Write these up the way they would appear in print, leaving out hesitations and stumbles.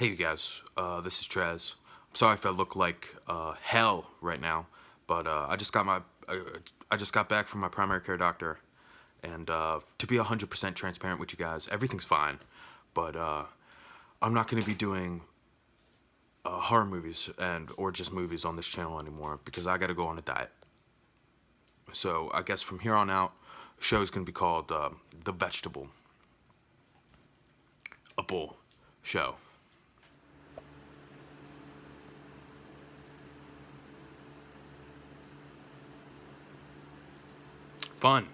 Hey you guys, this is Trez. I'm sorry if I look like hell right now, but I just got back from my primary care doctor, and to be 100% transparent with you guys, everything's fine, but I'm not going to be doing horror movies or just movies on this channel anymore because I got to go on a diet. So I guess from here on out, the show is going to be called The Vegetable. A Bull Show. Fun.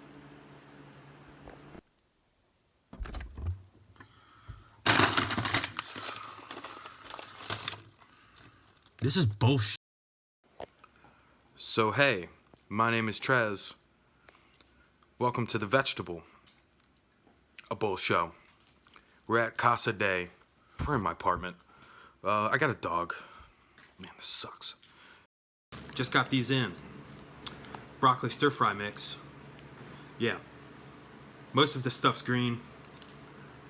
This is bullshit. So hey, my name is Trez. Welcome to The Vegetable. A Bull Show. We're at Casa Day. We're in my apartment. I got a dog. Man, this sucks. Just got these in. Broccoli stir fry mix. Yeah. Most of the stuff's green.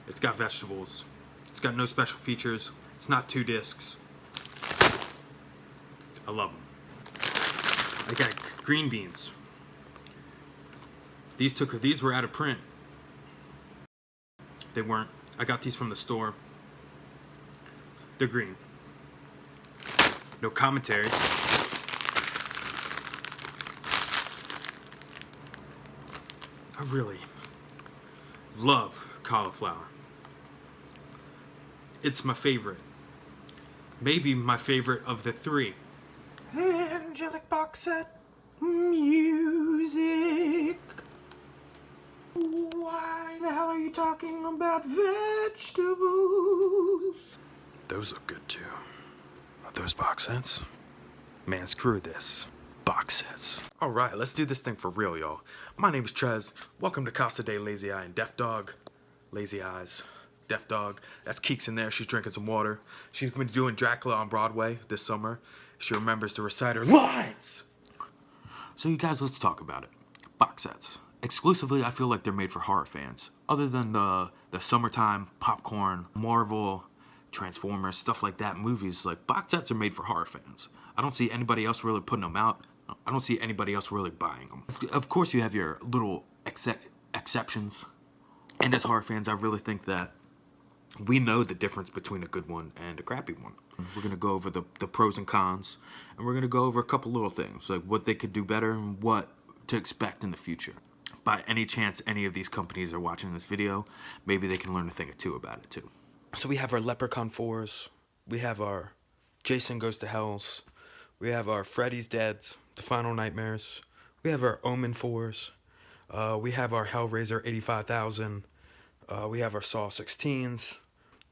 It's got vegetables. It's got no special features. It's not 2 discs. I love them. I got green beans. These were out of print. They weren't. I got these from the store. They're green. No commentary. I really love cauliflower. It's my favorite. Maybe my favorite of the 3. Angelic box set music. Why the hell are you talking about vegetables? Those look good too. Are those box sets? Man, screw this. Box sets. Alright, let's do this thing for real, y'all. My name is Trez. Welcome to Casa Day Lazy Eye and Deaf Dog. Lazy Eyes. Deaf Dog. That's Keeks in there. She's drinking some water. She's been doing Dracula on Broadway this summer. She remembers to recite her lines. So you guys, let's talk about it. Box sets. Exclusively, I feel like they're made for horror fans. Other than the summertime, popcorn, Marvel, Transformers, stuff like that, movies, like box sets are made for horror fans. I don't see anybody else really putting them out. I don't see anybody else really buying them. Of course, you have your little exceptions. And as horror fans, I really think that we know the difference between a good one and a crappy one. We're going to go over the pros and cons, and we're going to go over a couple little things, like what they could do better and what to expect in the future. By any chance any of these companies are watching this video, maybe they can learn a thing or two about it too. So we have our Leprechaun 4s, we have our Jason Goes to Hells, we have our Freddy's Deads, The Final Nightmares, we have our Omen 4s, we have our Hellraiser 85,000, we have our Saw 16s,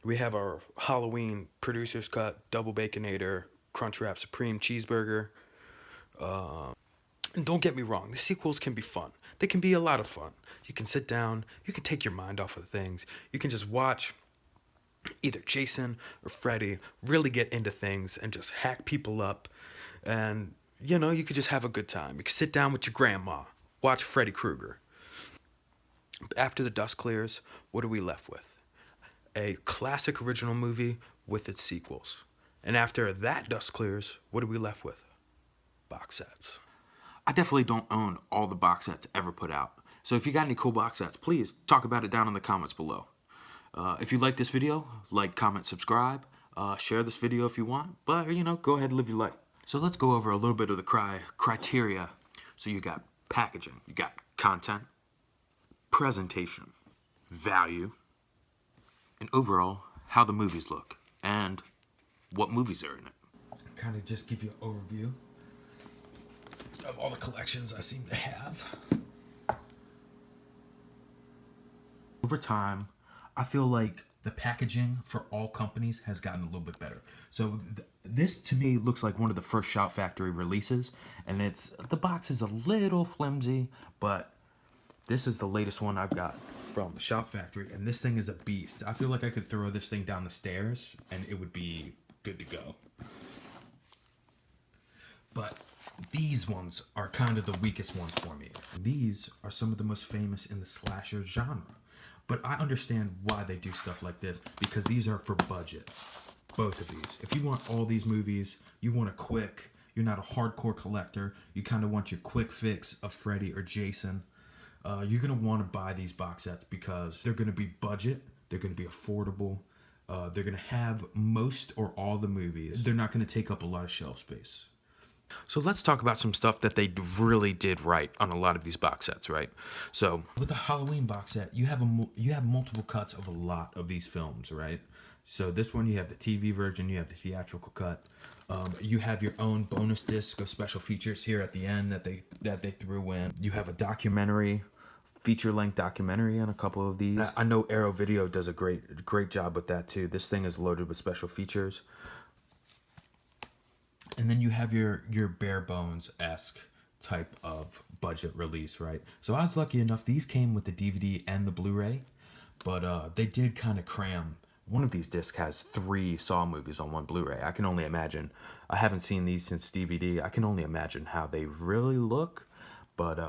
we have our Halloween Producer's Cut, Double Baconator, Crunchwrap Supreme Cheeseburger. And don't get me wrong, the sequels can be fun. They can be a lot of fun. You can sit down, you can take your mind off of things. You can just watch either Jason or Freddy really get into things and just hack people up. And, you know, you could just have a good time. You can sit down with your grandma, watch Freddy Krueger. After the dust clears, what are we left with? A classic original movie with its sequels. And after that dust clears, what are we left with? Box sets. I definitely don't own all the box sets ever put out. So if you got any cool box sets, please talk about it down in the comments below. If you like this video, like, comment, subscribe. Share this video if you want. But, you know, go ahead and live your life. So let's go over a little bit of the criteria. So you got packaging, you got content, presentation, value, and overall, how the movies look, and what movies are in it. Kind of just give you an overview of all the collections I seem to have. Over time, I feel like the packaging for all companies has gotten a little bit better. So this to me looks like one of the first Shout Factory releases, and the box is a little flimsy, but this is the latest one I've got from Shout Factory, and this thing is a beast. I feel like I could throw this thing down the stairs and it would be good to go. But these ones are kind of the weakest ones for me. These are some of the most famous in the slasher genre. But I understand why they do stuff like this, because these are for budget. both of these. If you want all these movies, you want a quick, you're not a hardcore collector, you kind of want your quick fix of Freddy or Jason, you're going to want to buy these box sets because they're going to be budget, they're going to be affordable, they're going to have most or all the movies. They're not going to take up a lot of shelf space. So let's talk about some stuff that they really did right on a lot of these box sets, right? So with the Halloween box set, you have multiple cuts of a lot of these films, right? So this one, you have the TV version, you have the theatrical cut. You have your own bonus disc of special features here at the end that they threw in. You have a documentary, feature-length documentary on a couple of these. I know Arrow Video does a great job with that too. This thing is loaded with special features. And then you have your bare bones-esque type of budget release, right? So I was lucky enough, these came with the DVD and the Blu-ray, but they did kind of cram. One of these discs has 3 Saw movies on one Blu-ray. I can only imagine. I haven't seen these since DVD. I can only imagine how they really look. But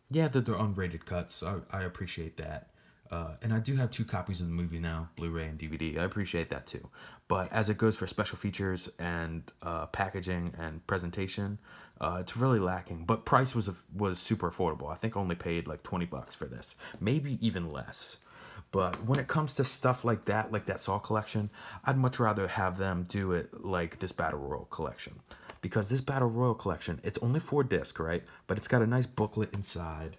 yeah, they're unrated cuts. So I appreciate that. And I do have 2 copies of the movie now, Blu-ray and DVD. I appreciate that too. But as it goes for special features and packaging and presentation, it's really lacking. But price was super affordable. I think I only paid like $20 for this, maybe even less. But when it comes to stuff like that Saw collection, I'd much rather have them do it like this Battle Royal collection. Because this Battle Royal collection, it's only 4 discs, right? But it's got a nice booklet inside.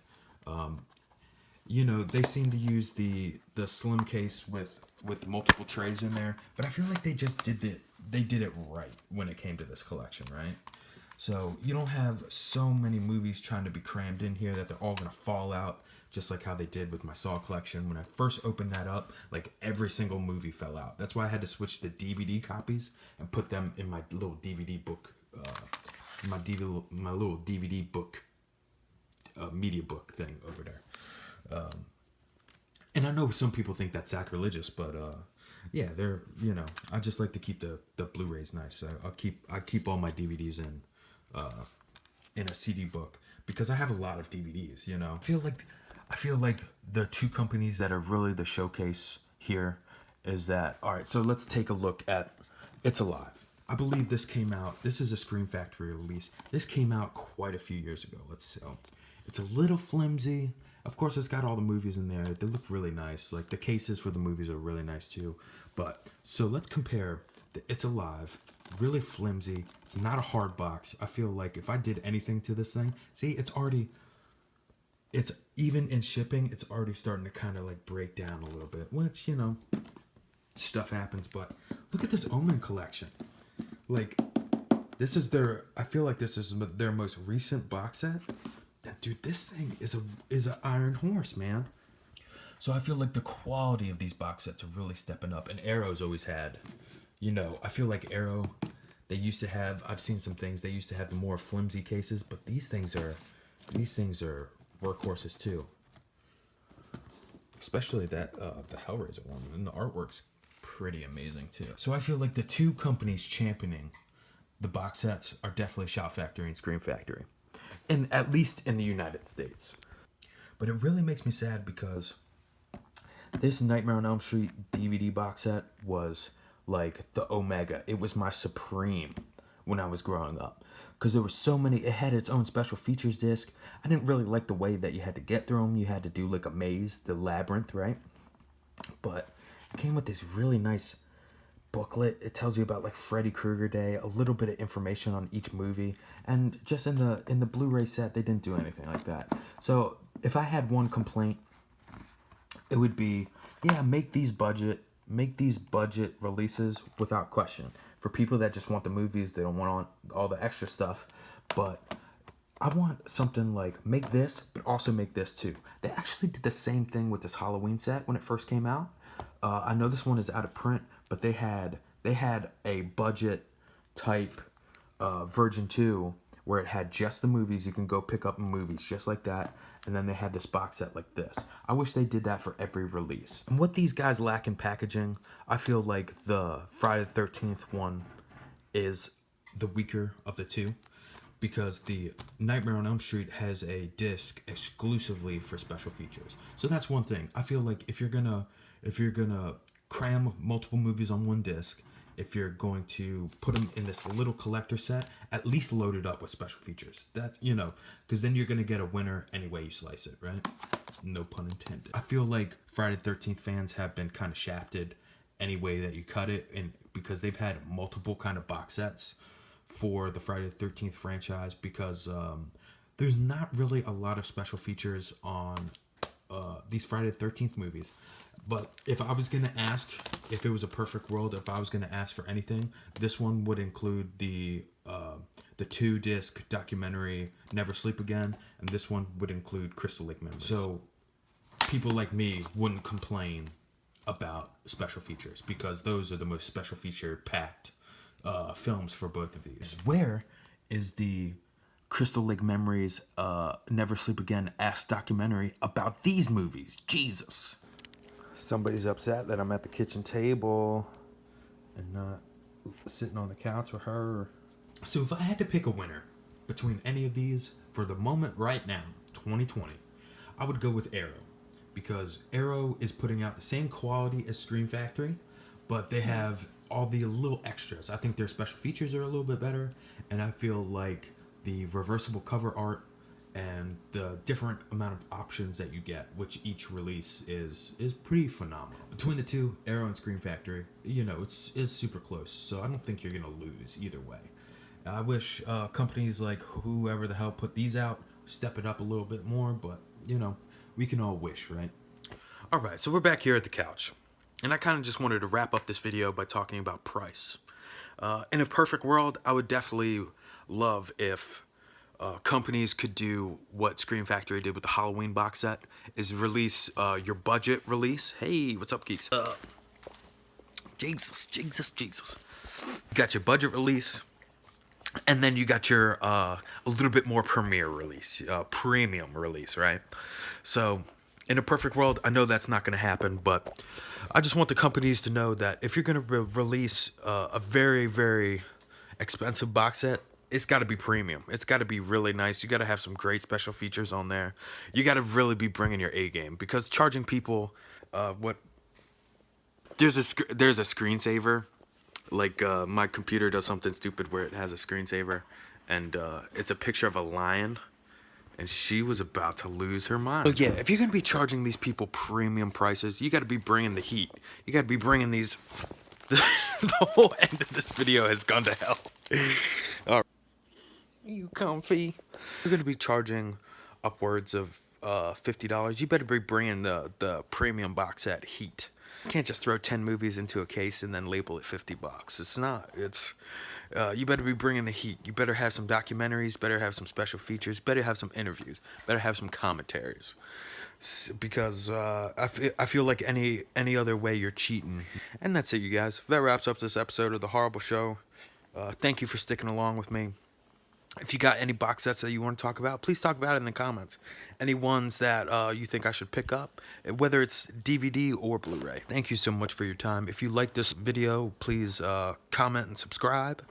You know, they seem to use the slim case with multiple trays in there. But I feel like they just did it right when it came to this collection, right? So you don't have so many movies trying to be crammed in here that they're all going to fall out. Just like how they did with my Saw collection. When I first opened that up, like every single movie fell out. That's why I had to switch to DVD copies and put them in my little DVD book, my little DVD book, media book thing over there. And I know some people think that's sacrilegious, but yeah, they're, you know, I just like to keep the Blu-rays nice. I keep all my DVDs in a CD book because I have a lot of DVDs. You know, I feel like the 2 companies that are really the showcase here is that, all right, so let's take a look at It's Alive. I believe this came out, this is a Scream Factory release. This came out quite a few years ago. It's a little flimsy. Of course, it's got all the movies in there. They look really nice. Like the cases for the movies are really nice too. But so let's compare the It's Alive, really flimsy. It's not a hard box. I feel like if I did anything to this thing, see, it's even in shipping, it's already starting to kind of like break down a little bit, which, you know, stuff happens. But look at this Omen collection. Like, I feel like this is their most recent box set. And dude, this thing is an iron horse, man. So I feel like the quality of these box sets are really stepping up. And Arrow's always had, you know, I feel like Arrow, they used to have, I've seen some things, they used to have the more flimsy cases, but these things are workhorses too. Especially that the Hellraiser one, and the artwork's pretty amazing too. So I feel like the 2 companies championing the box sets are definitely Shout Factory and Scream Factory, and at least in the United States. But it really makes me sad because this Nightmare on Elm Street DVD box set was like the Omega. It was my supreme when I was growing up. Because there were so many, it had its own special features disc. I didn't really like the way that you had to get through them. You had to do like a maze, the labyrinth, right? But it came with this really nice booklet. It tells you about like Freddy Krueger Day, a little bit of information on each movie. And just in the Blu-ray set, they didn't do anything like that. So if I had one complaint, it would be, yeah, make these budget releases without question. For people that just want the movies, they don't want all the extra stuff. But I want something like, make this, but also make this too. They actually did the same thing with this Halloween set when it first came out. I know this one is out of print, but they had a budget type version 2 where it had just the movies. You can go pick up movies just like that. And then they had this box set like this. I wish they did that for every release. And what these guys lack in packaging, I feel like the Friday the 13th one is the weaker of the 2. Because the Nightmare on Elm Street has a disc exclusively for special features. So that's one thing. I feel like if you're gonna cram multiple movies on one disc, if you're going to put them in this little collector set, at least load it up with special features. That's, you know, because then you're going to get a winner any way you slice it, right? No pun intended. I feel like Friday the 13th fans have been kind of shafted any way that you cut it, and because they've had multiple kind of box sets for the Friday the 13th franchise, because there's not really a lot of special features on these Friday the 13th movies. But if I was going to ask, if it was a perfect world, if I was going to ask for anything, this one would include the 2-disc documentary Never Sleep Again, and this one would include Crystal Lake Memories. So people like me wouldn't complain about special features, because those are the most special feature packed films for both of these. Where is the Crystal Lake Memories Never Sleep Again documentary about these movies? Jesus. Somebody's upset that I'm at the kitchen table and not sitting on the couch with her. So if I had to pick a winner between any of these for the moment right now, 2020, I would go with Arrow, because Arrow is putting out the same quality as Scream Factory, but they have all the little extras. I think their special features are a little bit better, and I feel like the reversible cover art and the different amount of options that you get, which each release is pretty phenomenal. Between the two, Arrow and Scream Factory, you know, it's super close, so I don't think you're gonna lose either way. I wish companies like whoever the hell put these out step it up a little bit more, but you know, we can all wish, right? All right, so we're back here at the couch, and I kind of just wanted to wrap up this video by talking about price. In a perfect world, I would definitely love if companies could do what Scream Factory did with the Halloween box set, is release your budget release. Hey, what's up, geeks? Jesus. You got your budget release, and then you got your a little bit more premiere release, premium release, right? So in a perfect world, I know that's not going to happen, but I just want the companies to know that if you're going to release a very, very expensive box set, it's got to be premium. It's got to be really nice. You got to have some great special features on there. You got to really be bringing your A game, because charging people there's a screensaver. Like my computer does something stupid where it has a screensaver, and it's a picture of a lion, and she was about to lose her mind. So yeah, if you're gonna be charging these people premium prices, you got to be bringing the heat. You got to be bringing these. The whole end of this video has gone to hell. All right. You comfy. You're gonna be charging upwards of $50. You better be bringing the premium box set heat. You can't just throw 10 movies into a case and then label it $50. It's not. It's you better be bringing the heat. You better have some documentaries. Better have some special features. Better have some interviews. Better have some commentaries. Because I feel like any other way you're cheating. And that's it, you guys. That wraps up this episode of The Horrorable Show. Thank you for sticking along with me. If you got any box sets that you want to talk about, please talk about it in the comments. Any ones that you think I should pick up, whether it's DVD or Blu-ray. Thank you so much for your time. If you like this video, please comment and subscribe.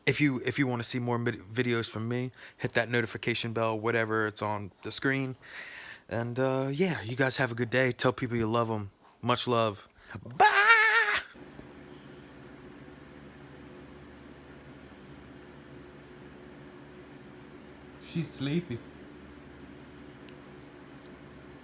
If you want to see more videos from me, hit that notification bell, whatever, it's on the screen. And yeah, you guys have a good day. Tell people you love them. Much love. Bye! She's sleepy.